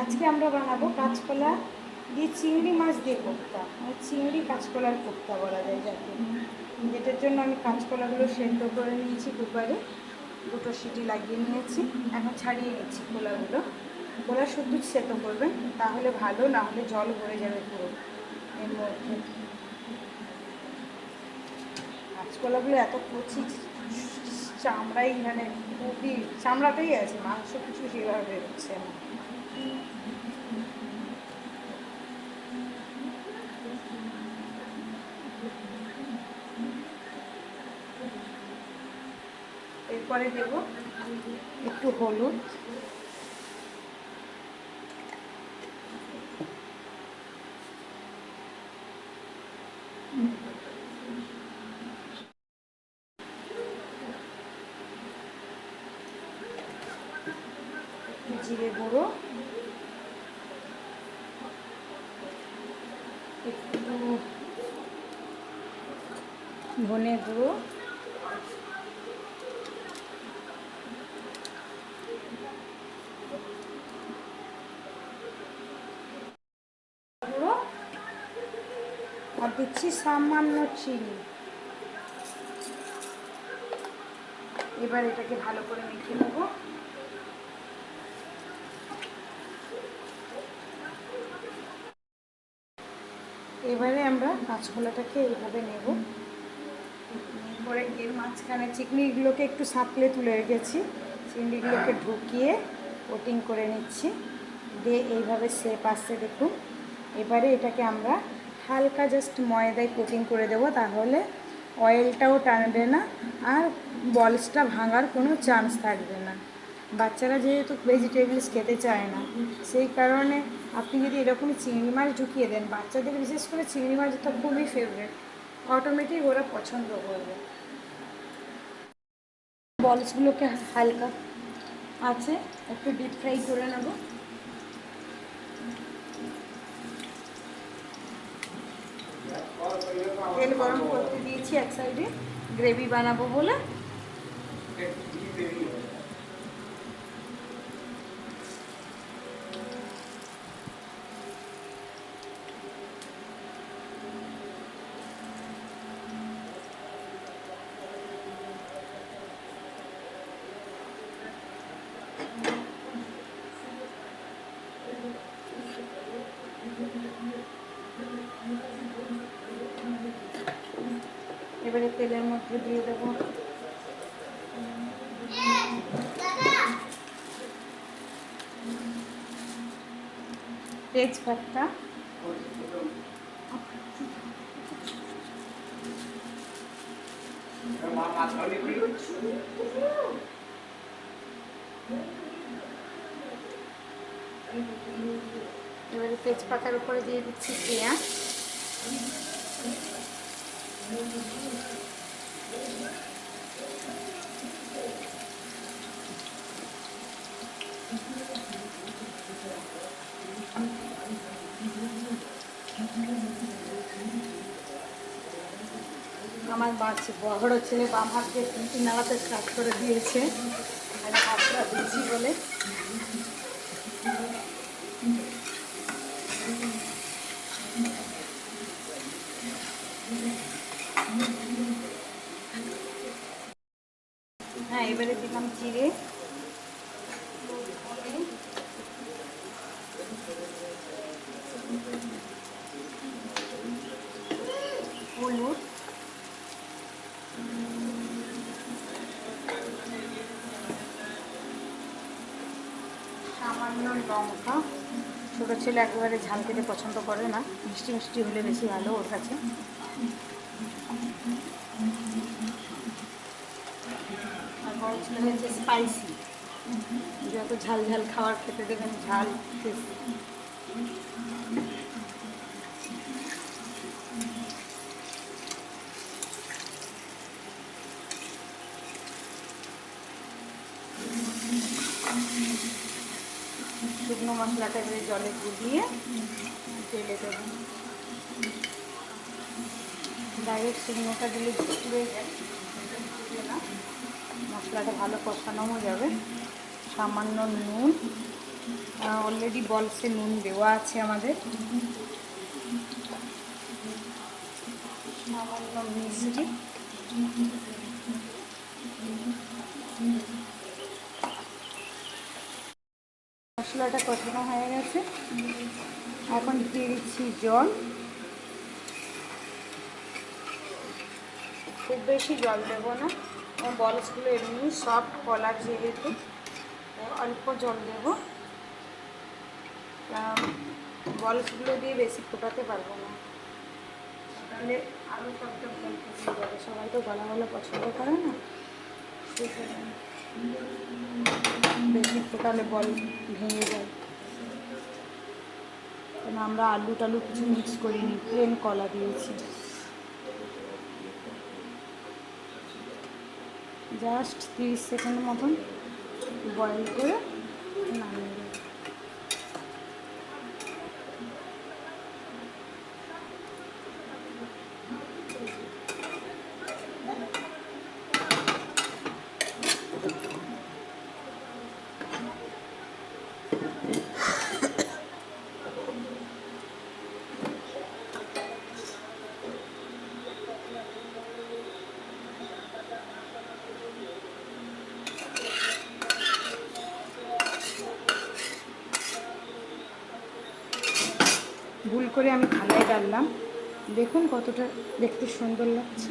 আজকে আমরা বানাবো কাঁচকলা দিয়ে চিংড়ি মাছ দিয়ে কোপ্তা, মানে চিংড়ি কাঁচকলার কোপ্তা বলা যায় যাকে। যেটার জন্য আমি কাঁচকলাগুলো সেদ্ধ করে নিয়েছি কুকারে, 2টো সিটি লাগিয়ে নিয়েছি। এখন ছাড়িয়ে নিচ্ছি কোলাগুলো। কোলা শুধু সেদ্ধ করবেন, তাহলে ভালো, না হলে জল ভরে যাবে পুরো এর মধ্যে। কাঁচকলাগুলো এত কচি, চামড়াই মানে খুবই চামড়াটাই আছে, মাংস কিছু সেভাবে বেরোচ্ছে না। এরপরে দেব একটু হলুদ, জিরে গুঁড়ো, একটু ধনে গুঁড়ো, গুঁড়ো, আর দিচ্ছি সামান্য চিনি। এবার এটাকে ভালো করে মেখে নেব। এবারে আমরা কাঁচকলাটাকে এইভাবে নেব, এরপরে এর মাঝখানে চিংড়িগুলোকে একটু সাঁতলে তুলে রেখেছি, চিংড়িগুলোকে ঢুকিয়ে কোটিং করে নিচ্ছি, দিয়ে এইভাবে শেপ আসছে দেখুন। এবারে এটাকে আমরা হালকা জাস্ট ময়দায় কোটিং করে দেবো, তাহলে অয়েলটাও টানবে না আর বলসটা ভাঙার কোনো চান্স থাকবে না। বাচ্চারা যেহেতু ভেজিটেবলস খেতে চায় না, সেই কারণে আপনি যদি এরকমই চিংড়ি মাছ ঢুকিয়ে দেন, বাচ্চাদের বিশেষ করে চিংড়ি মাছটা খুবই ফেভারিট, অটোমেটিক ওরা পছন্দ করবে। বলসগুলোকে হালকা আছে একটু ডিপ ফ্রাই করে নেব। তেল গরম করতে দিয়েছি এক সাইডে, গ্রেভি বানাবো বলে। এবারে তেলের মধ্যে দিয়ে দেবো তেজপাতা, এবারে তেজপাতার উপরে দিয়ে দিচ্ছি পেঁয়াজ, আমার বড় ছেলে বাম হাতকে তিনটি নাড়াতে স্টার্ট করে দিয়েছে, আর হাতটা দিচ্ছি বলে। হ্যাঁ, এবারে দিলাম জিরে, হলুদ, সামান্য লঙ্কা। ছোটো ছেলে একেবারে ঝাল খেতে পছন্দ করে না, মিষ্টি মিষ্টি হলে বেশি ভালো ওর কাছে। আর বড় ছেলে হচ্ছে স্পাইসি, যত ঝাল ঝাল খাবার খেতে দেবেন ঝাল বেশি। শুকনো মশলাটা এবারে জলে গুলিয়ে তেলে দেবেন। ডাইরেক্ট শুকনোটা দিলে পুড়ে যায় না, মশলাটা ভালো কষানো যাবে। সামান্য নুন, অলরেডি বলসে নুন দেওয়া আছে আমাদের, সামান্য মিষ্টি, মশলাটা কষানো হয়ে গেছে। এখন দিয়ে দিচ্ছি জল, খুব বেশি জল দেবো না, বলসগুলো এমনি সফট কলার যেহেতু অল্প জল দেবো, বলসগুলো দিয়ে বেশি ফোটাতে পারবো না, তাহলে আরও সবটা জল ফুটিয়ে যাবে, সবাই তো গলা গলা পছন্দ করে না, সেই কারণে বেশি ফোটালে বল ভেঙে যায়। কেন আমরা আলু টালু কিছু মিক্স করিনি, প্লেন কলা দিয়েছি। জাস্ট 30 সেকেন্ড মতন বয়েল করে নামিয়ে দেবো। ভুল করে আমি থালায় ডাললাম, দেখুন কতটা দেখতে সুন্দর লাগছে।